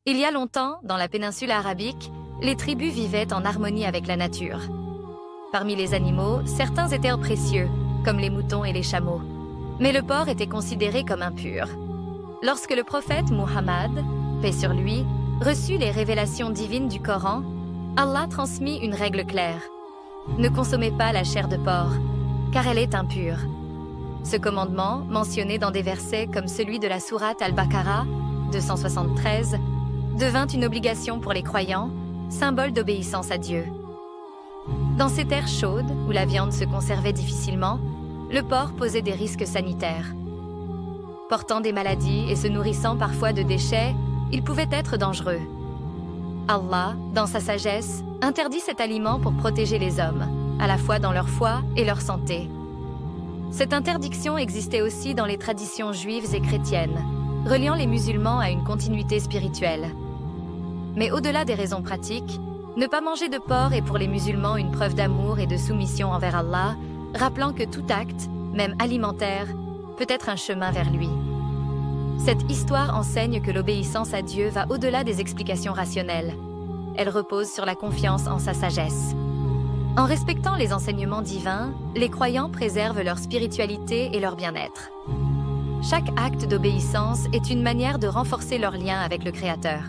Il y a longtemps, dans la péninsule arabique, les tribus vivaient en harmonie avec la nature. Parmi les animaux, certains étaient précieux, comme les moutons et les chameaux. Mais le porc était considéré comme impur. Lorsque le prophète Muhammad, paix sur lui, reçut les révélations divines du Coran, Allah transmit une règle claire. Ne consommez pas la chair de porc, car elle est impure. Ce commandement, mentionné dans des versets comme celui de la sourate Al-Baqarah, 273, devint une obligation pour les croyants, symbole d'obéissance à Dieu. Dans ces terres chaudes, où la viande se conservait difficilement, le porc posait des risques sanitaires. Portant des maladies et se nourrissant parfois de déchets, il pouvait être dangereux. Allah, dans sa sagesse, interdit cet aliment pour protéger les hommes, à la fois dans leur foi et leur santé. Cette interdiction existait aussi dans les traditions juives et chrétiennes, reliant les musulmans à une continuité spirituelle. Mais au-delà des raisons pratiques, ne pas manger de porc est pour les musulmans une preuve d'amour et de soumission envers Allah, rappelant que tout acte, même alimentaire, peut être un chemin vers lui. Cette histoire enseigne que l'obéissance à Dieu va au-delà des explications rationnelles. Elle repose sur la confiance en sa sagesse. En respectant les enseignements divins, les croyants préservent leur spiritualité et leur bien-être. Chaque acte d'obéissance est une manière de renforcer leur lien avec le Créateur.